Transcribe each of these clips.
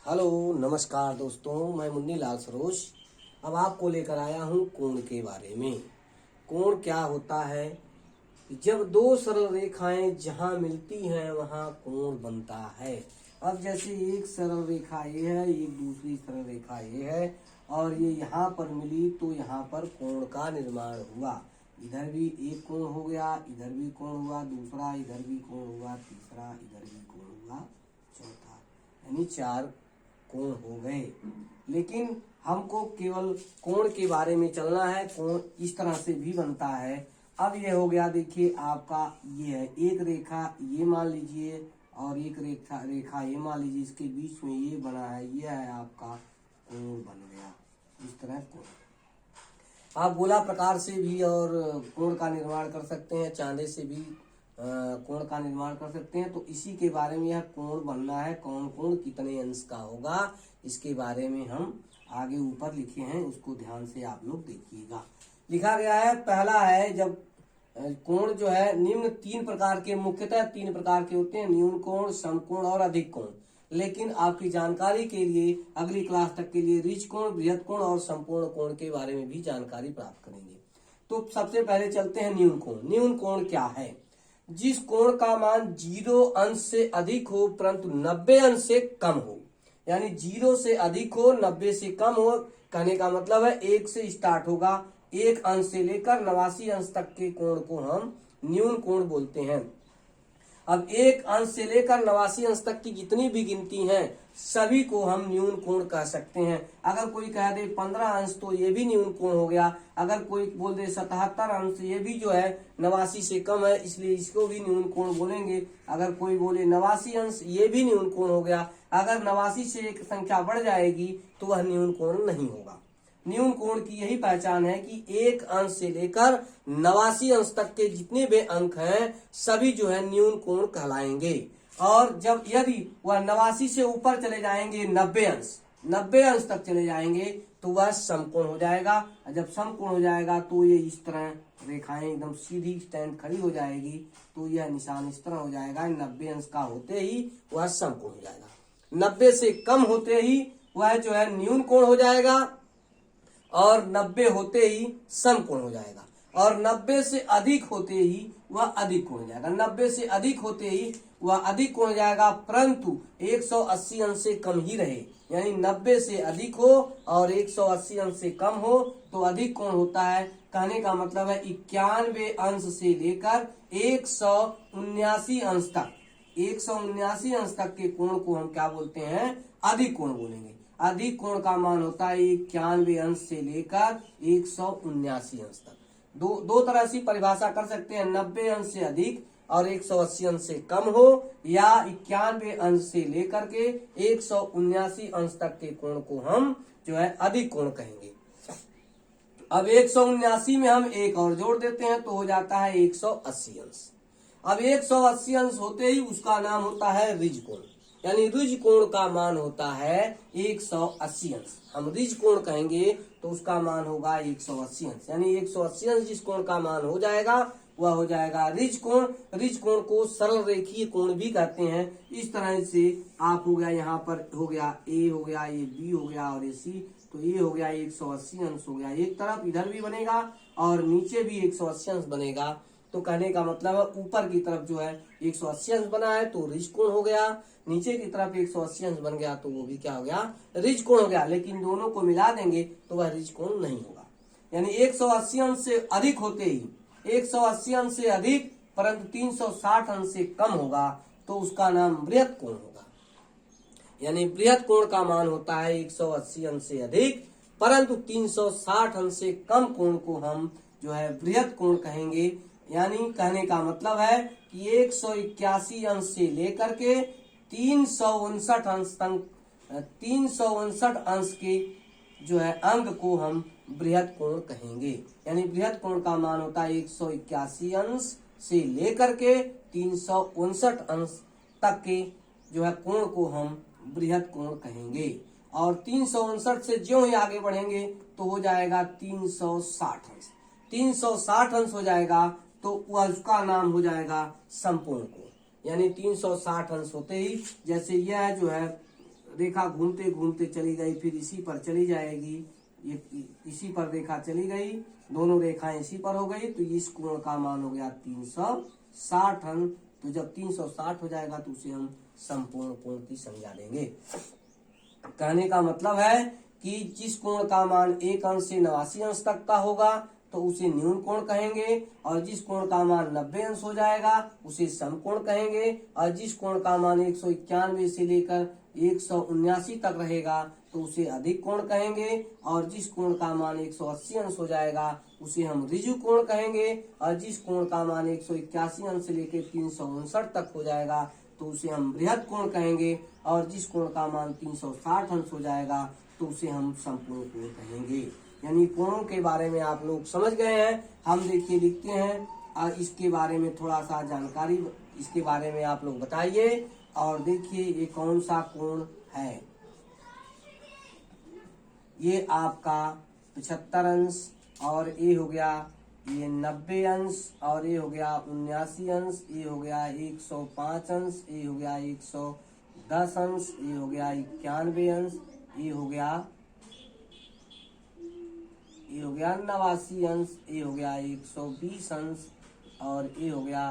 Hello नमस्कार दोस्तों, मैं मुन्नी लाल सरोज अब आपको लेकर आया हूँ कोण के बारे में। कोण क्या होता है? जब दो सरल रेखाएं जहाँ मिलती हैं वहाँ कोण बनता है। अब जैसे एक सरल रेखा ये है, एक दूसरी सरल रेखा ये है और ये यहाँ पर मिली तो यहाँ पर कोण का निर्माण हुआ। इधर भी एक कोण हो गया, इधर भी कोण हुआ, दूसरा इधर भी कोण हुआ, तीसरा इधर भी कोण हुआ, चौथा, यानी चार कोण हो गए। लेकिन हमको केवल कोण के बारे में चलना है। कोण इस तरह से भी बनता है। अब ये हो गया, देखिए आपका ये है एक रेखा, ये मान लीजिए, और एक रेखा ये मान लीजिए, इसके बीच में ये बना है, ये है आपका कोण बन गया। इस तरह कोण आप गोला प्रकार से भी और कोण का निर्माण कर सकते हैं, चांदे से भी कोण का निर्माण कर सकते हैं। तो इसी के बारे में यह कोण बनना है। कौन कोण कितने अंश का होगा इसके बारे में हम आगे ऊपर लिखे हैं, उसको ध्यान से आप लोग देखिएगा। लिखा गया है, पहला है जब कोण जो है निम्न तीन प्रकार के, मुख्यतः तीन प्रकार के होते हैं, न्यून कोण, समकोण और अधिक कोण। लेकिन आपकी जानकारी के लिए अगली क्लास तक के लिए ऋज कोण, बृहद कोण और संपूर्ण कोण के बारे में भी जानकारी प्राप्त करेंगे। तो सबसे पहले चलते हैं न्यून कोण। न्यून कोण क्या है? जिस कोण का मान 0 अंश से अधिक हो परंतु 90 अंश से कम हो। यानी 0 से अधिक हो, 90 से कम हो। कहने का मतलब है 1 से स्टार्ट होगा, 1 अंश से लेकर 89 अंश तक के कोण को हम न्यून कोण बोलते हैं। अब 1 अंश से लेकर 89 अंश तक की जितनी भी गिनती हैं सभी को हम न्यून कोण कह सकते हैं। अगर कोई कह दे 15 अंश तो ये भी न्यून कोण हो गया। अगर कोई बोल दे 77 अंश, ये भी जो है 89 से कम है, इसलिए इसको भी न्यून कोण बोलेंगे। अगर कोई बोले 89 अंश, ये भी न्यून कोण हो गया। अगर 89 से एक संख्या बढ़ जाएगी तो वह न्यून कोण नहीं होगा। न्यून कोण की यही पहचान है कि 1 अंश से लेकर 89 अंश तक के जितने भी अंक हैं सभी जो है न्यून कोण कहलाएंगे। और जब यदि वह 89 से ऊपर चले जाएंगे, 90 अंश तक चले जाएंगे तो वह समकोण हो जाएगा। जब समकोण हो जाएगा तो ये इस तरह रेखाएं एकदम सीधी स्टैंड खड़ी हो जाएगी, तो यह निशान इस तरह हो जाएगा। 90 अंश का होते ही वह समकोण हो जाएगा। 90 से कम होते ही वह जो है न्यून कोण हो जाएगा और 90 होते ही समकोण हो जाएगा। और 90 से अधिक होते ही वह अधिक कोण हो जाएगा। 90 से अधिक होते ही वह अधिक कोण हो जाएगा, परंतु 180 अंश से कम ही रहे। यानी 90 से अधिक हो और 180 अंश से कम हो तो अधिक कोण होता है। कहने का मतलब है 91 अंश से लेकर 179 अंश तक, 179 अंश तक के कोण को हम क्या बोलते हैं? अधिक कोण बोलेंगे। अधिक कोण का मान होता है 91 अंश से लेकर 179 अंश तक। दो तरह से परिभाषा कर सकते हैं, 90 अंश से अधिक और 180 अंश से कम हो, या 91 अंश से लेकर के 179 अंश तक के कोण को हम जो है अधिक कोण कहेंगे। अब 179 में हम एक और जोड़ देते हैं तो हो जाता है 180 अंश। अब 180 अंश होते ही उसका नाम होता है ऋज कोण। यानी ऋज कोण का मान होता है 180 अंश। हम ऋज कोण कहेंगे तो उसका मान होगा 180 अंश। यानी 180 अंश जिस कोण का मान हो जाएगा वह हो जाएगा ऋज कोण। ऋज कोण को सरल रेखीय कोण भी कहते हैं। इस तरह से आप हो गया, यहाँ पर हो गया ए हो गया, ये बी हो गया और ये सी, तो ये हो गया 180 अंश हो गया। एक तरफ इधर भी बनेगा और नीचे भी 180 अंश बनेगा। तो कहने का मतलब है ऊपर की तरफ जो है 180 अंश बना है तो ऋज कोण हो गया, नीचे की तरफ 180 अंश बन गया तो वो भी क्या हो गया? ऋज कोण हो गया। लेकिन दोनों को मिला देंगे तो वह ऋज कोण नहीं होगा। यानी 180 अंश से अधिक होते ही, 180 अंश से अधिक परंतु 360 अंश से कम होगा तो उसका नाम बृहद कोण होगा। यानी बृहद कोण का मान होता है 180 अंश से अधिक परंतु 360 अंश से कम कोण को हम जो है बृहद कोण कहेंगे। यानी कहने का मतलब है कि 181 अंश से लेकर के 359 अंश तक, 359 अंश के जो है अंक को हम बृहद कोण कहेंगे। यानी बृहद कोण का मान होता है 181 अंश से लेकर के 359 अंश तक के जो है कोण को हम बृहद कोण कहेंगे। और 359 से ज्यों ही आगे बढ़ेंगे तो हो जाएगा 360 अंश। 360 अंश हो जाएगा तो उसका नाम हो जाएगा संपूर्ण कोण। यानी 360 अंश होते ही, जैसे यह जो है रेखा घूमते घूमते चली गई, फिर इसी पर चली जाएगी, ये इसी पर रेखा चली गई, दोनों रेखाएं इसी पर हो गई, तो इस कोण का मान हो गया 360 अंश। तो जब 360 हो जाएगा तो उसे हम संपूर्ण कोण की संज्ञा देंगे। कहने का मतलब है कि जिस कोण का मान 1 अंश से 89 अंश तक का होगा तो उसे न्यून कोण कहेंगे, और जिस कोण का मान 90 अंश हो जाएगा उसे समकोण कहेंगे, और जिस कोण का मान 191 से लेकर 179 तक रहेगा तो उसे अधिक कोण कहेंगे, और जिस कोण का मान 180 अंश हो जाएगा उसे हम ऋजु कोण कहेंगे, और जिस कोण का मान 181 अंश से लेकर 359 तक हो जाएगा तो उसे हम बृहद कोण कहेंगे, और जिस कोण का मान 360 अंश हो जाएगा तो उसे हम संपूर्ण कोण कहेंगे। यानी कोणों के बारे में आप लोग समझ गए हैं। हम देखिए लिखते हैं, और इसके बारे में थोड़ा सा जानकारी इसके बारे में आप लोग बताइए। और देखिए ये कौन सा कोण है, ये आपका 75 अंश, और ये हो गया ये 90 अंश, और ये हो गया 79 अंश, ये हो गया 105 अंश, ये हो गया 110 अंश, ये हो गया 91 अंश, ये हो गया 89 अंश, ये हो गया 120 अंश, और ये हो गया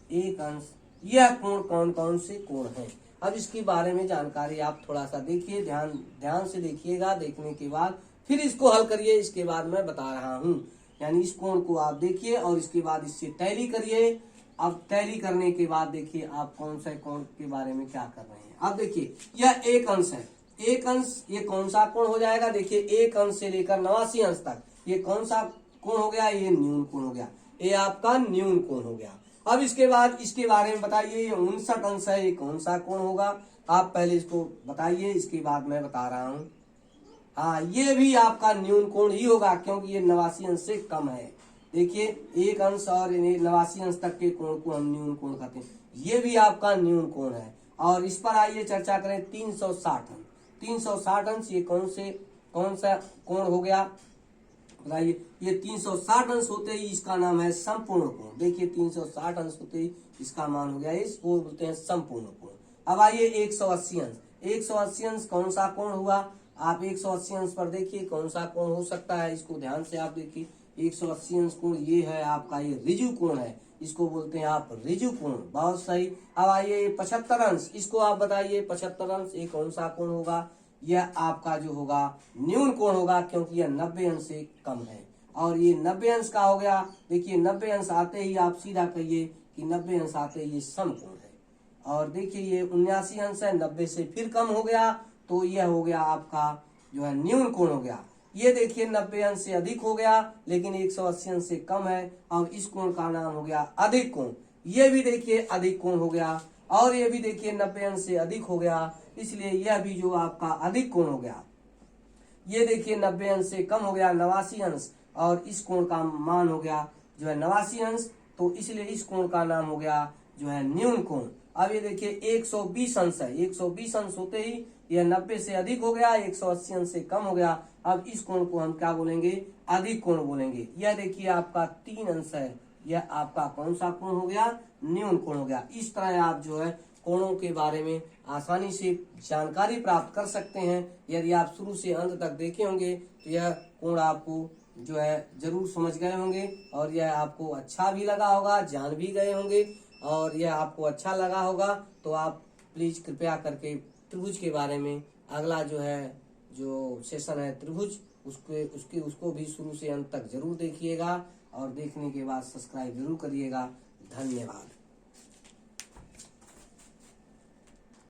1 अंश। यह कोण कौन कौन से कोण हैं। अब इसके बारे में जानकारी आप थोड़ा सा देखिए, ध्यान से देखिएगा। देखने के बाद फिर इसको हल करिए, इसके बाद मैं बता रहा हूँ। यानी इस कोण को आप देखिए और इसके बाद इससे टैली करिए। अब टैली करने के बाद देखिए आप कौन सा कोण के बारे में क्या कर रहे हैं। अब देखिए यह 1 अंश है, 1 अंश ये कौन सा कोण हो जाएगा। देखिए 1 अंश से लेकर 89 अंश तक ये कौन सा कोण हो गया, ये न्यून कोण हो गया, ये आपका न्यून कोण हो गया। अब इसके बाद इसके बारे में बताइए, ये 59 अंश है, ये कौन सा कोण होगा। आप पहले इसको बताइए, इसके बाद मैं बता रहा हूँ। हाँ, ये भी आपका न्यून कोण ही होगा क्योंकि ये 89 अंश से कम है। देखिए 1 अंश और 89 अंश तक के कोण को हम न्यून कोण कहते हैं, ये भी आपका न्यून कोण है। और इस पर आइए चर्चा करें। 360 अंश, 360 अंश ये कौन सा कोण हो गया बताइए। ये 360 अंश होते ही इसका नाम है संपूर्ण कोण। देखिए 360 अंश होते ही इसका मान हो गया, इसको बोलते हैं संपूर्ण कोण। अब आइए 180 अंश, 180 अंश कौन सा कोण हुआ। आप 180 अंश पर देखिए कौन सा कोण हो सकता है, इसको ध्यान से आप देखिए। 180 अंश कोण ये है आपका, ये ऋजु कोण है, इसको बोलते हैं आप ऋजु कोण। बहुत सही। अब आइए 75 अंश, इसको आप बताइए 75 अंश ये कौन सा कोण होगा। यह आपका जो होगा न्यून कोण होगा क्योंकि यह 90 अंश से कम है। और ये 90 अंश का हो गया। देखिए 90 अंश आते ही आप सीधा कहिए कि 90 अंश आते ही ये समकोण है। और देखिए ये 79 अंश है, 90 से फिर कम हो गया तो यह हो गया आपका जो है न्यून कोण हो गया। ये देखिए 90 अंश से अधिक हो गया लेकिन 180 अंश से कम है। अब इस कोण का नाम हो गया अधिक कोण। ये भी देखिए अधिक कोण हो गया, और ये भी देखिए 90 अंश से अधिक हो गया, इसलिए यह भी जो आपका अधिक कोण हो गया। ये देखिए 90 अंश से कम हो गया 89 अंश, और इस कोण का मान हो गया जो है 89 अंश, तो इसलिए इस कोण का नाम हो गया जो है न्यून कोण। अब ये देखिए 120 अंश है, 120 अंश होते ही यह 90 से अधिक हो गया, 180 अंश से कम हो गया। अब इस कोण को हम क्या बोलेंगे, अधिक कोण बोलेंगे। यह देखिए आपका 3 अंश है, यह आपका कौन सा कोण हो गया, न्यून कोण हो गया। इस तरह आप जो है कोणों के बारे में आसानी से जानकारी प्राप्त कर सकते हैं। यदि आप शुरू से अंत तक देखे होंगे तो यह कोण आपको जो है जरूर समझ गए होंगे, और यह आपको अच्छा भी लगा होगा, जान भी गए होंगे, और यह आपको अच्छा लगा होगा तो आप प्लीज कृपया करके त्रिभुज के बारे में अगला जो सेशन है त्रिभुज, उसको भी शुरू से अंत तक जरूर देखिएगा, और देखने के बाद सब्सक्राइब जरूर करिएगा। धन्यवाद।